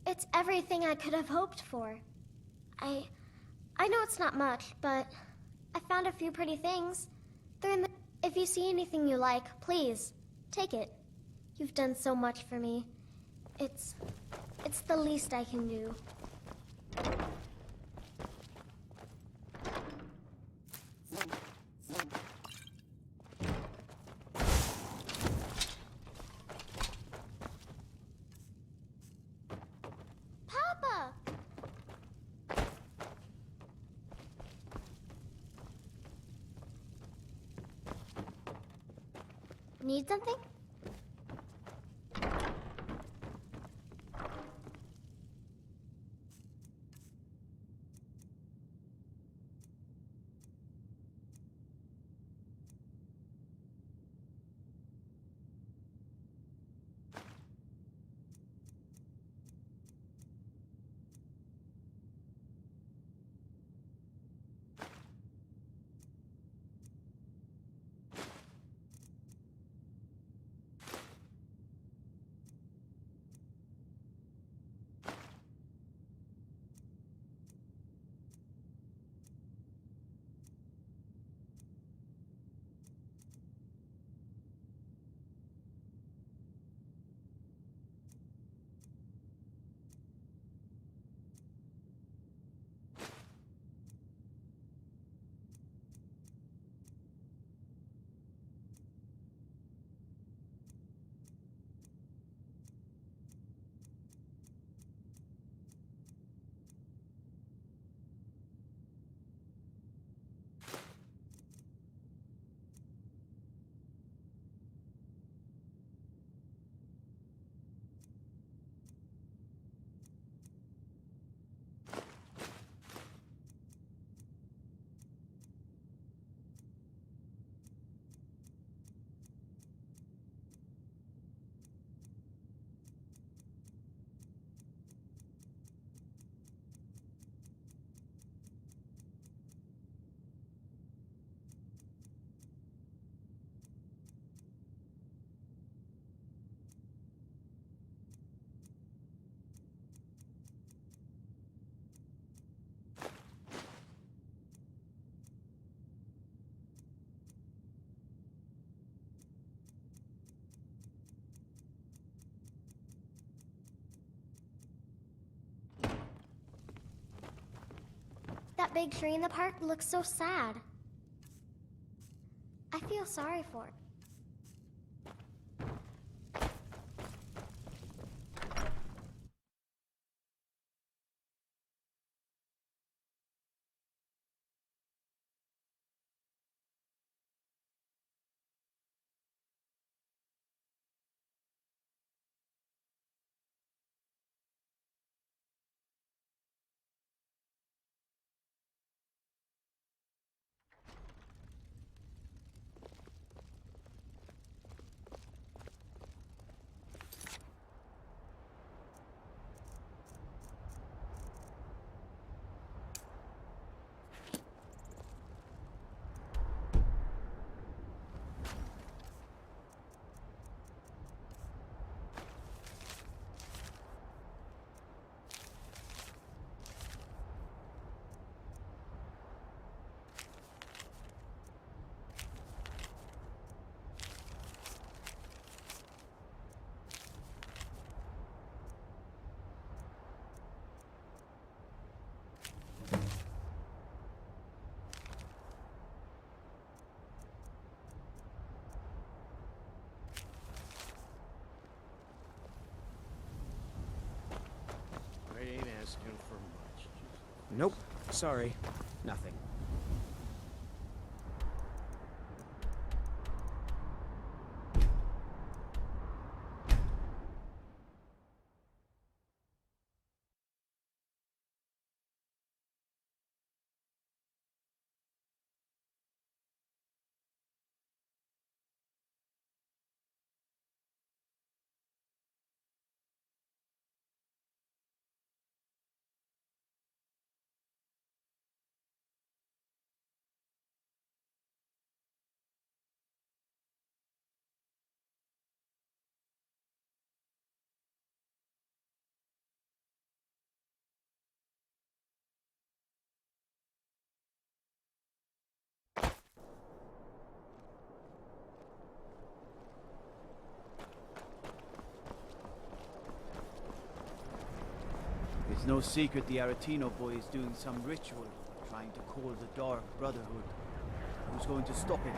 It's everything I could have hoped for. I know it's not much, but I found a few pretty things. They're in the... If you see anything you like, please, take it. You've done so much for me. It's the least I can do. Papa! Need something? That big tree in the park looks so sad. I feel sorry for it. I ain't asking for much. Nope. Sorry. Nothing. It's no secret the Aretino boy is doing some ritual, trying to call the Dark Brotherhood. Who's going to stop him?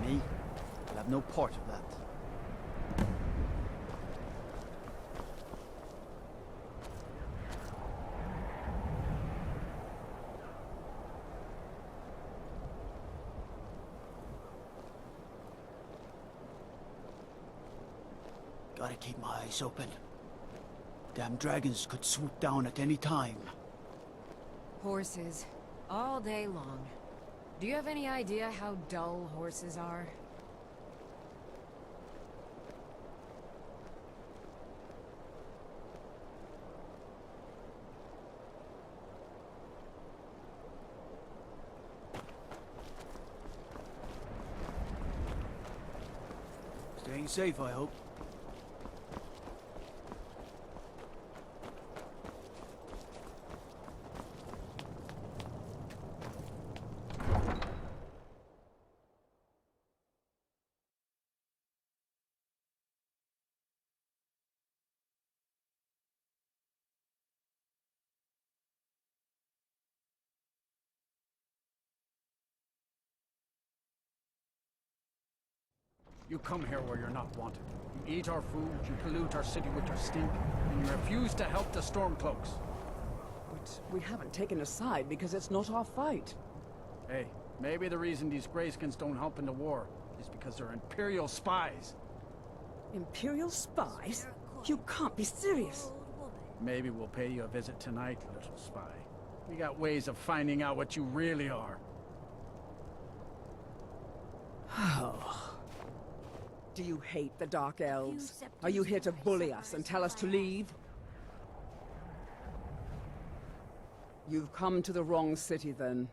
Me? I'll have no part of that. Gotta keep my eyes open. Damn dragons could swoop down at any time. Horses. All day long. Do you have any idea how dull horses are? Staying safe, I hope. You come here where you're not wanted. You eat our food, you pollute our city with your stink, and you refuse to help the Stormcloaks. But we haven't taken a side because it's not our fight. Hey, maybe the reason these Greyskins don't help in the war is because they're Imperial spies. Imperial spies? You can't be serious. Maybe we'll pay you a visit tonight, little spy. We got ways of finding out what you really are. Oh. Do you hate the Dark Elves? Are you here to bully us and tell us to leave? You've come to the wrong city, then.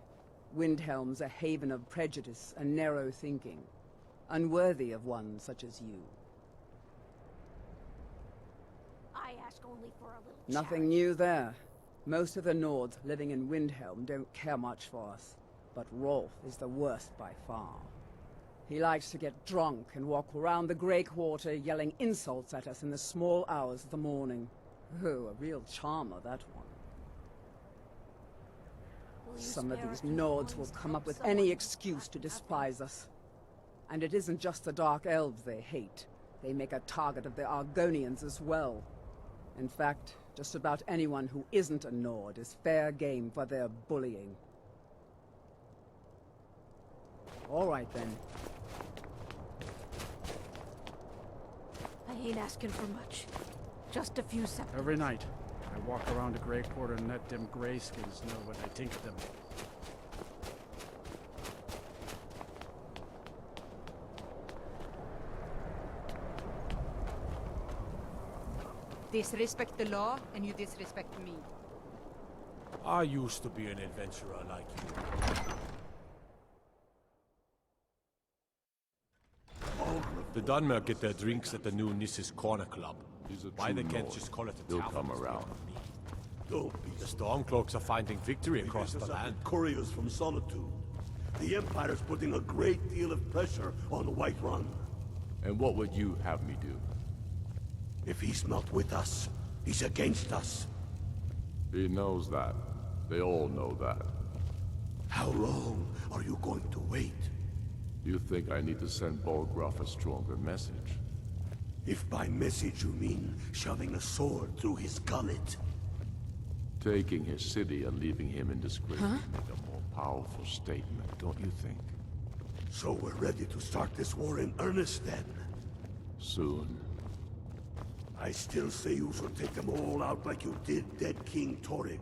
Windhelm's a haven of prejudice and narrow thinking, unworthy of one such as you. I ask only for a little Nothing new there. Most of the Nords living in Windhelm don't care much for us, but Rolf is the worst by far. He likes to get drunk and walk around the Grey Quarter yelling insults at us in the small hours of the morning. Oh, a real charmer, that one. Some of these Nords will come up with any excuse to despise us. And it isn't just the Dark Elves they hate. They make a target of the Argonians as well. In fact, just about anyone who isn't a Nord is fair game for their bullying. All right, then. I ain't asking for much. Just a few seconds. Every night, I walk around the Grey Quarter and let them Greyskins know what I think of them. Disrespect the law, and you disrespect me. I used to be an adventurer like you. The Dunmer get their drinks at the new Nissa's Corner Club. Why they can't just call it a tavern? He'll come around. The Stormcloaks are finding victory across the land. Couriers from Solitude. The Empire's putting a great deal of pressure on Whiterun. And what would you have me do? If he's not with us, he's against us. He knows that. They all know that. How long are you going to wait? You think I need to send Bolgraf a stronger message? If by message you mean shoving a sword through his gullet. Taking his city and leaving him in disgrace would make a more powerful statement, don't you think? So we're ready to start this war in earnest then? Soon. I still say you should take them all out like you did dead King Torrig.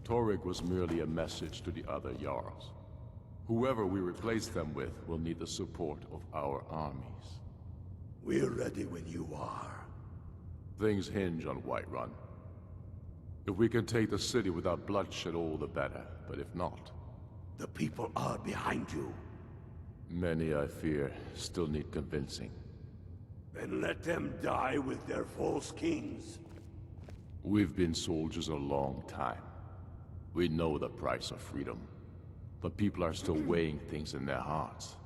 Torrig was merely a message to the other Jarls. Whoever we replace them with will need the support of our armies. We're ready when you are. Things hinge on Whiterun. If we can take the city without bloodshed, all the better. But if not... The people are behind you. Many, I fear, still need convincing. Then let them die with their false kings. We've been soldiers a long time. We know the price of freedom. But people are still weighing things in their hearts.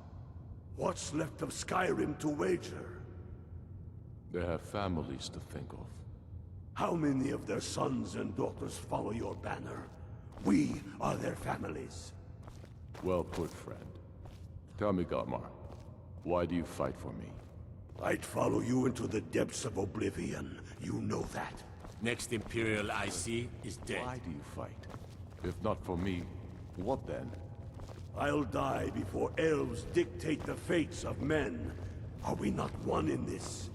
What's left of Skyrim to wager? They have families to think of. How many of their sons and daughters follow your banner? We are their families. Well put, friend. Tell me, Galmar, why do you fight for me? I'd follow you into the depths of oblivion. You know that. Next Imperial I see is dead. Why do you fight? If not for me, what then? I'll die before elves dictate the fates of men. Are we not one in this?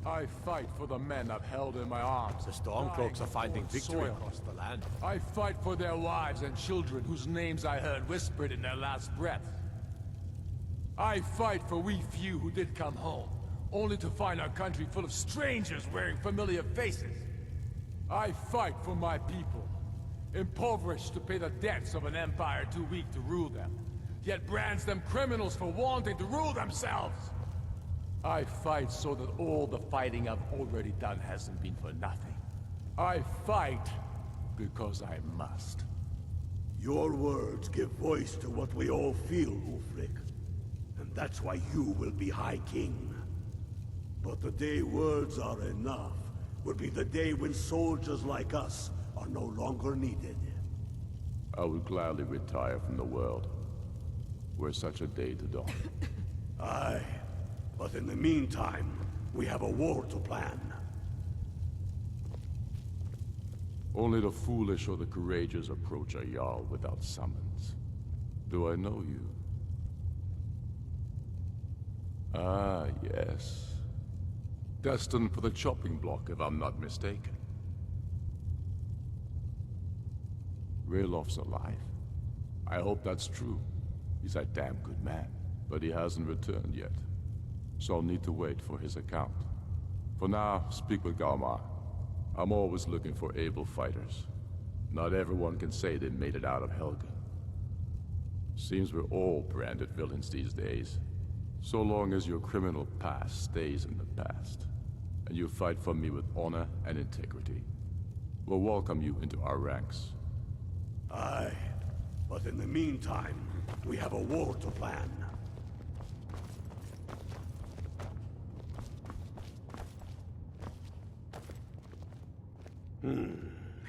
I fight for the men I've held in my arms. The Stormcloaks are finding victory soil. across the land. I fight for their wives and children whose names I heard whispered in their last breath. I fight for we few who did come home, only to find our country full of strangers wearing familiar faces. I fight for my people, impoverished to pay the debts of an empire too weak to rule them, yet brands them criminals for wanting to rule themselves. I fight so that all the fighting I've already done hasn't been for nothing. I fight because I must. Your words give voice to what we all feel, Ulfric. And that's why you will be High King. But the day words are enough will be the day when soldiers like us are no longer needed. I would gladly retire from the world, were such a day to dawn. Aye, but in the meantime, we have a war to plan. Only the foolish or the courageous approach a Jarl without summons. Do I know you? Ah, yes. Destined for the chopping block, if I'm not mistaken. Raylof's alive. I hope that's true. He's a damn good man, but he hasn't returned yet. So I'll need to wait for his account. For now, speak with Galmar. I'm always looking for able fighters. Not everyone can say they made it out of Helgen. Seems we're all branded villains these days. So long as your criminal past stays in the past, and you fight for me with honor and integrity, we'll welcome you into our ranks. Aye, but in the meantime, we have a war to plan.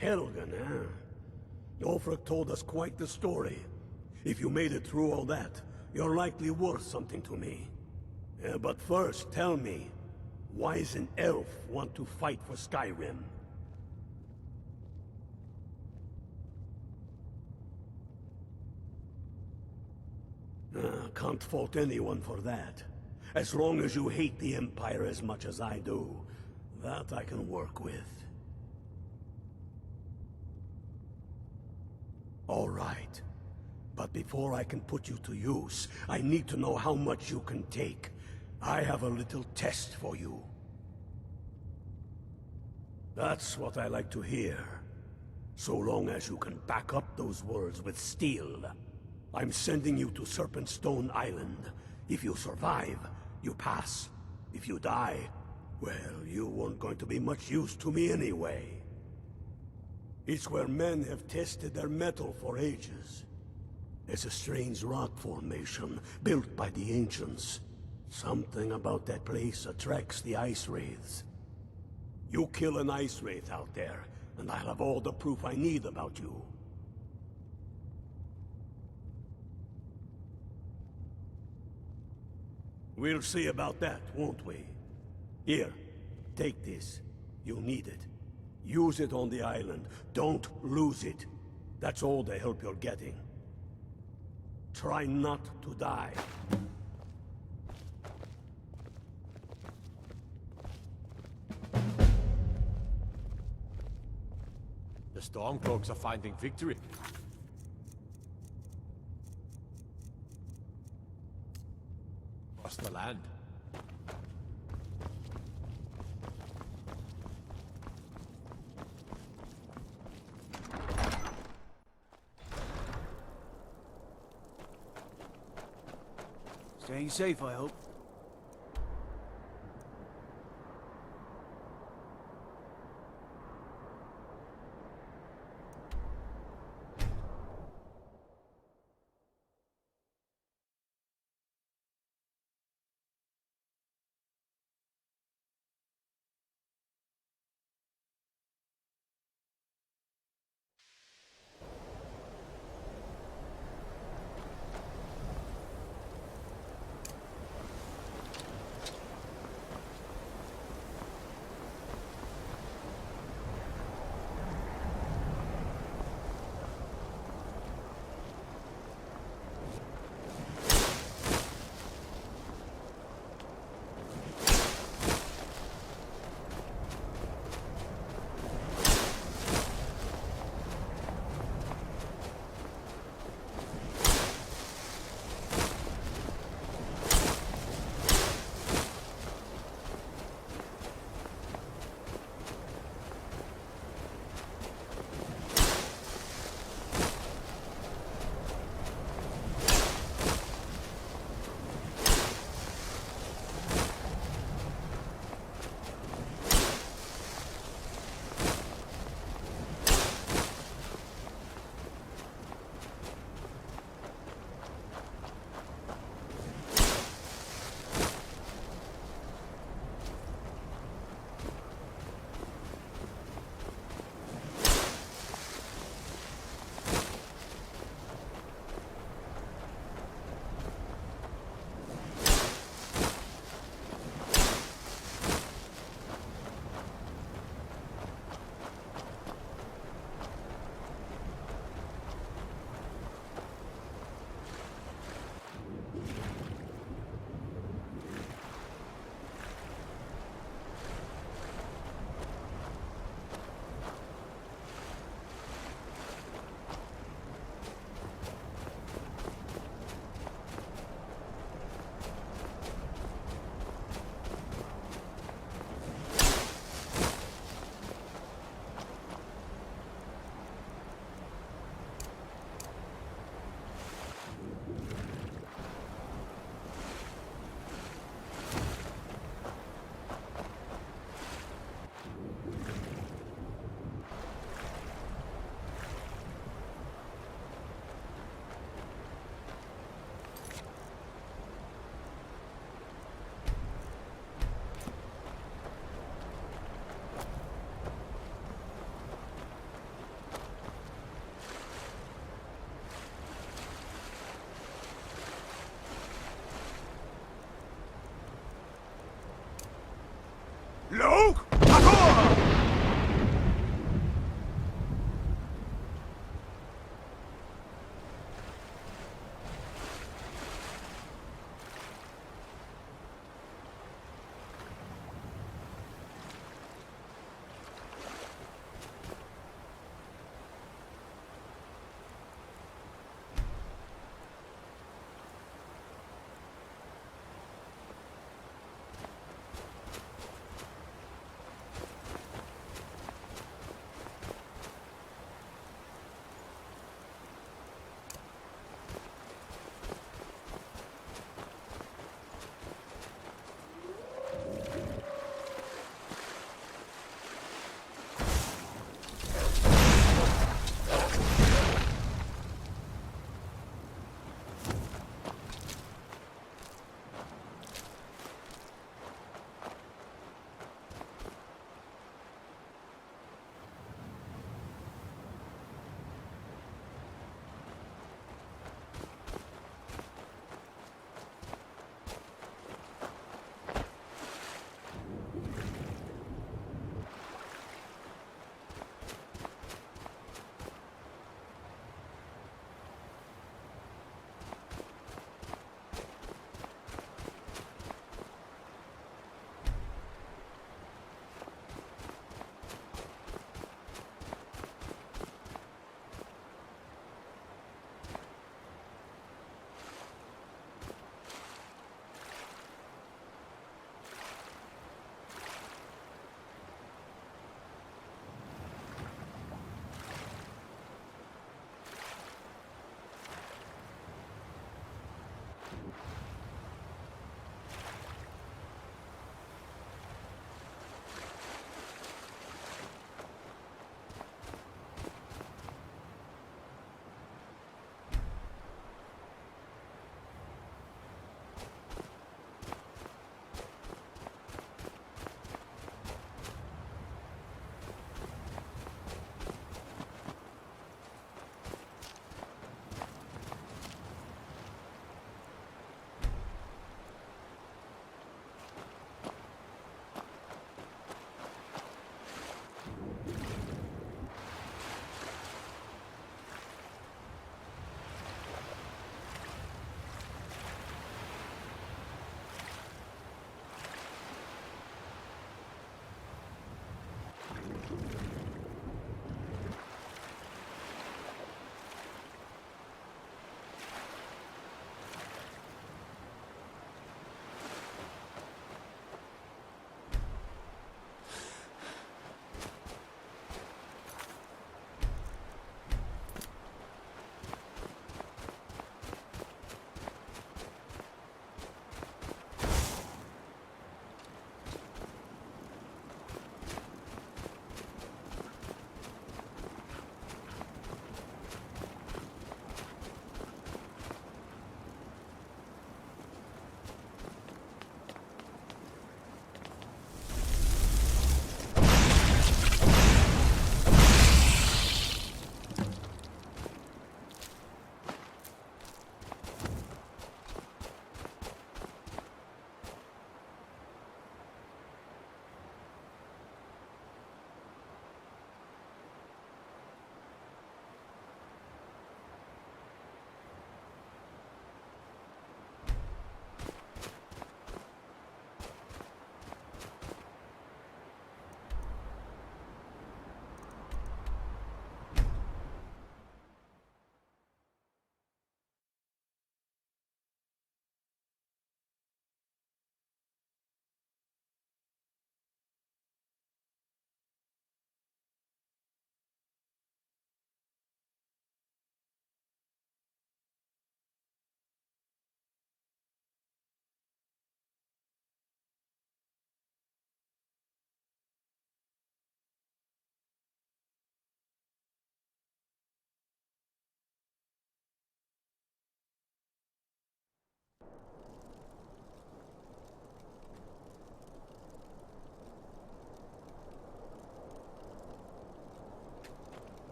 Helgen, huh? Ulfric told us quite the story. If you made it through all that, you're likely worth something to me. But first, tell me, why does an elf want to fight for Skyrim? Can't fault anyone for that. As long as you hate the Empire as much as I do, that I can work with. All right. But before I can put you to use, I need to know how much you can take. I have a little test for you. That's what I like to hear. So long as you can back up those words with steel. I'm sending you to Serpentstone Island. If you survive, you pass. If you die, well, you weren't going to be much use to me anyway. It's where men have tested their metal for ages. It's a strange rock formation, built by the ancients. Something about that place attracts the ice wraiths. You kill an ice wraith out there, and I'll have all the proof I need about you. We'll see about that, won't we? Here, take this. You'll need it. Use it on the island. Don't lose it. That's all the help you're getting. Try not to die. The Stormcloaks are finding victory. Across the land. Staying safe, I hope. Look! Ator!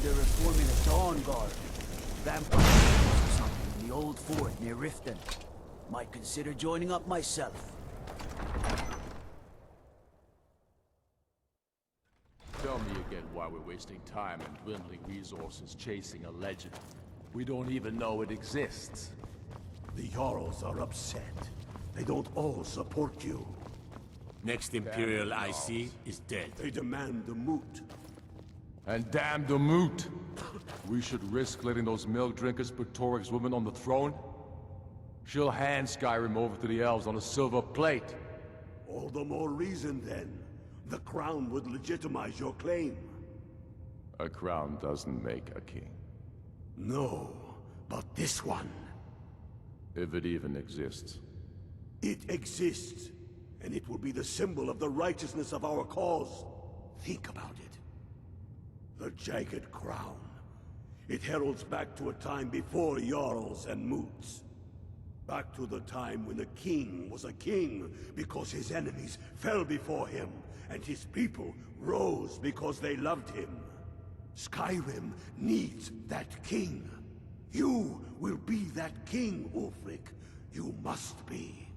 They're reforming a Dawn Guard. Vampires old fort near Riften. Might consider joining up myself. Tell me again why we're wasting time and dwindling resources chasing a legend. We don't even know it exists. The Jarls are upset. They don't all support you. Next Imperial I see is dead. They demand the moot. And damn the moot! We should risk letting those milk drinkers put Torik's woman on the throne? She'll hand Skyrim over to the elves on a silver plate. All the more reason then. The crown would legitimize your claim. A crown doesn't make a king. No, but this one. If it even exists. It exists, and it will be the symbol of the righteousness of our cause. Think about it. The Jagged Crown. It heralds back to a time before Jarls and Moots. Back to the time when a king was a king because his enemies fell before him, and his people rose because they loved him. Skyrim needs that king. You will be that king, Ulfric. You must be.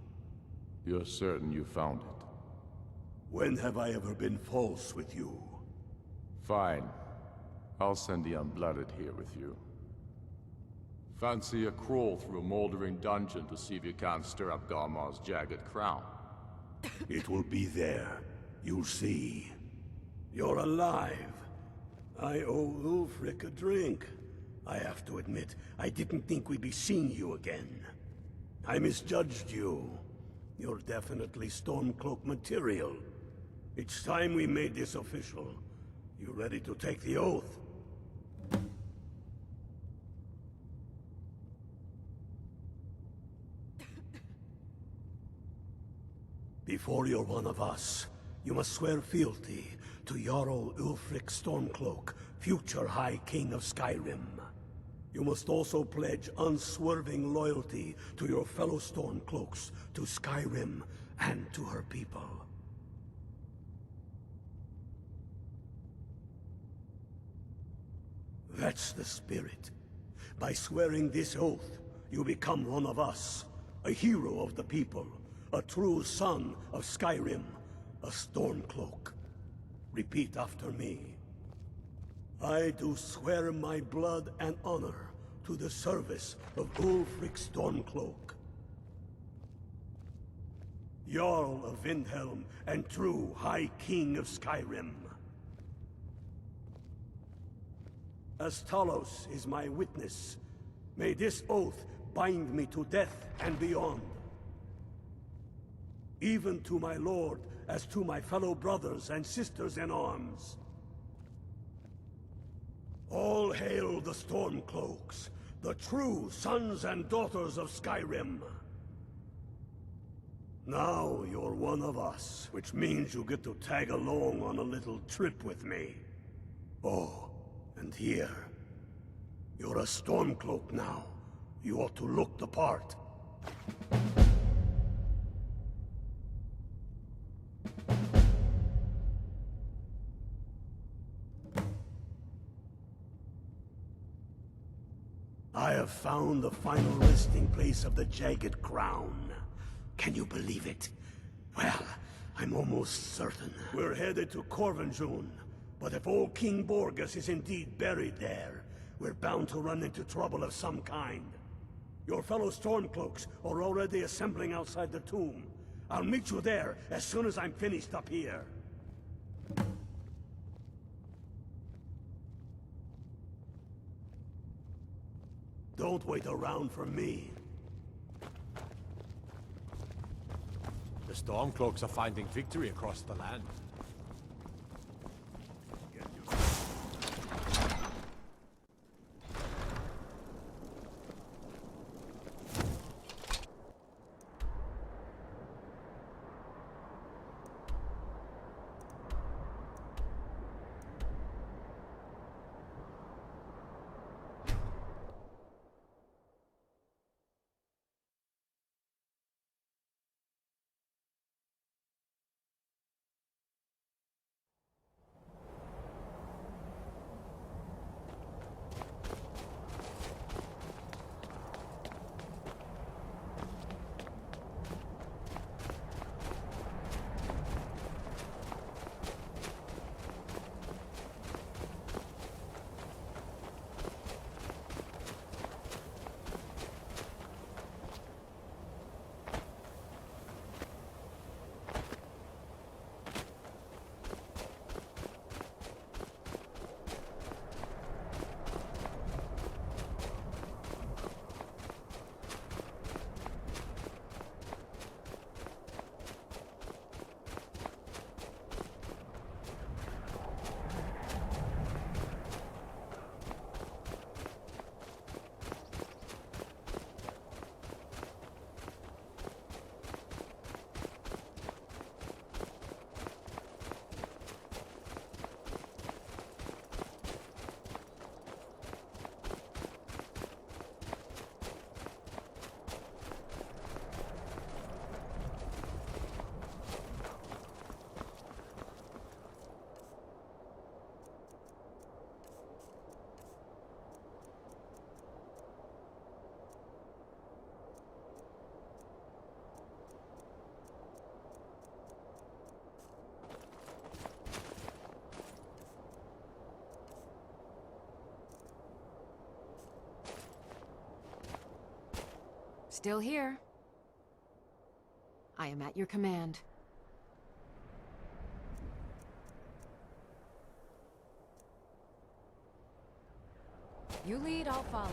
You're certain you found it? When have I ever been false with you? Fine. I'll send the Unblooded here with you. Fancy a crawl through a moldering dungeon to see if you can't stir up Garmar's jagged crown. It will be there. You'll see. You're alive. I owe Ulfric a drink. I have to admit, I didn't think we'd be seeing you again. I misjudged you. You're definitely Stormcloak material. It's time we made this official. You ready to take the oath? Before you're one of us, you must swear fealty to Jarl Ulfric Stormcloak, future High King of Skyrim. You must also pledge unswerving loyalty to your fellow Stormcloaks, to Skyrim, and to her people. That's the spirit. By swearing this oath, you become one of us, a hero of the people, a true son of Skyrim, a Stormcloak. Repeat after me. I do swear my blood and honor to the service of Ulfric Stormcloak, Jarl of Windhelm and true High King of Skyrim. As Talos is my witness, may this oath bind me to death and beyond. Even to my lord, as to my fellow brothers and sisters in arms. All hail the Stormcloaks, the true sons and daughters of Skyrim. Now you're one of us, which means you get to tag along on a little trip with me. Oh, and here. You're a Stormcloak now. You ought to look the part. I have found the final resting place of the Jagged Crown. Can you believe it? Well, I'm almost certain. We're headed to Korvanjund, but if old King Borgus is indeed buried there, we're bound to run into trouble of some kind. Your fellow Stormcloaks are already assembling outside the tomb. I'll meet you there as soon as I'm finished up here. Don't wait around for me. The Stormcloaks are finding victory across the land. Still here. I am at your command. You lead, I'll follow.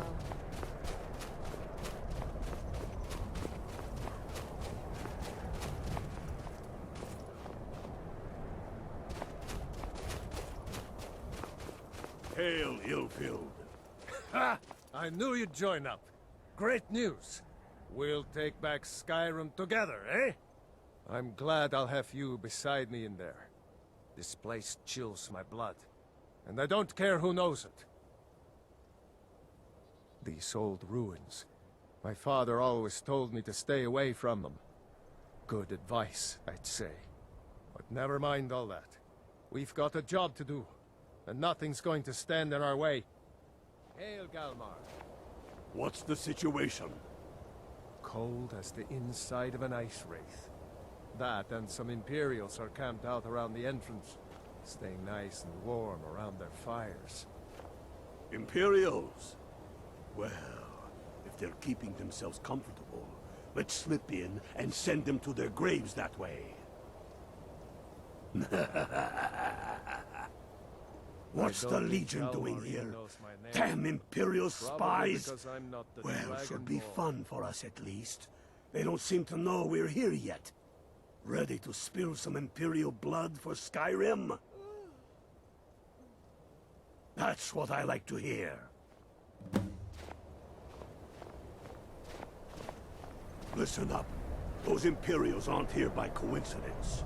Hail, ill-filled. Ha! I knew you'd join up. Great news. We'll take back Skyrim together, eh? I'm glad I'll have you beside me in there. This place chills my blood, and I don't care who knows it. These old ruins. My father always told me to stay away from them. Good advice, I'd say. But never mind all that. We've got a job to do, and nothing's going to stand in our way. Hail, Galmar. What's the situation? Cold as the inside of an ice wraith. That and some Imperials are camped out around the entrance, staying nice and warm around their fires. Imperials? Well, if they're keeping themselves comfortable, let's slip in and send them to their graves that way. What's the Legion doing here? Damn Imperial spies! Well, should be fun for us at least. They don't seem to know we're here yet. Ready to spill some Imperial blood for Skyrim? That's what I like to hear. Listen up. Those Imperials aren't here by coincidence.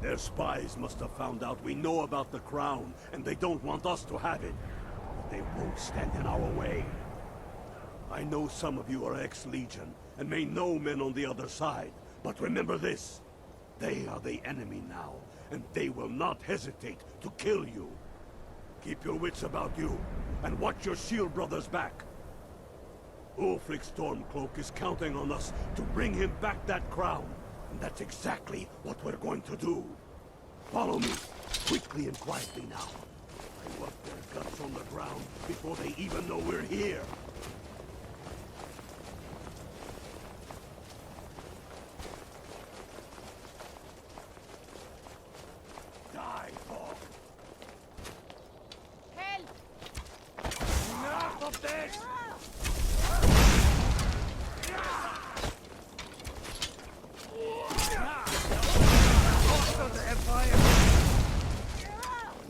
Their spies must have found out we know about the crown, and they don't want us to have it. They won't stand in our way. I know some of you are ex-Legion, and may know men on the other side, but remember this. They are the enemy now, and they will not hesitate to kill you. Keep your wits about you, and watch your shield brothers back. Ulfric Stormcloak is counting on us to bring him back that crown. And that's exactly what we're going to do. Follow me, quickly and quietly now. I want their guts on the ground before they even know we're here. Die, Fog. Help! Enough of this! The Empire!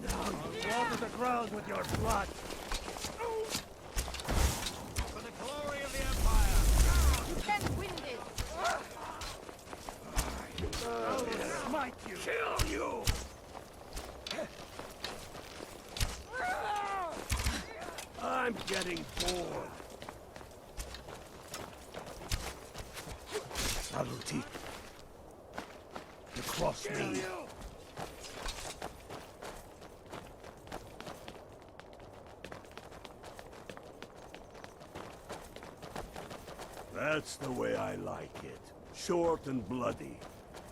Now you water the ground with your blood! For the glory of the Empire! You can't win this! I will smite you! Kill you! I'm getting bored. Saluti. Across me. That's the way I like it. Short and bloody.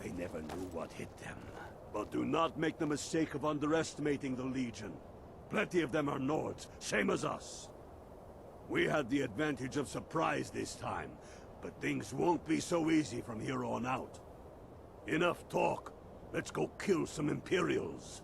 They never knew what hit them. But do not make the mistake of underestimating the Legion. Plenty of them are Nords, same as us. We had the advantage of surprise this time, but things won't be so easy from here on out. Enough talk. Let's go kill some Imperials.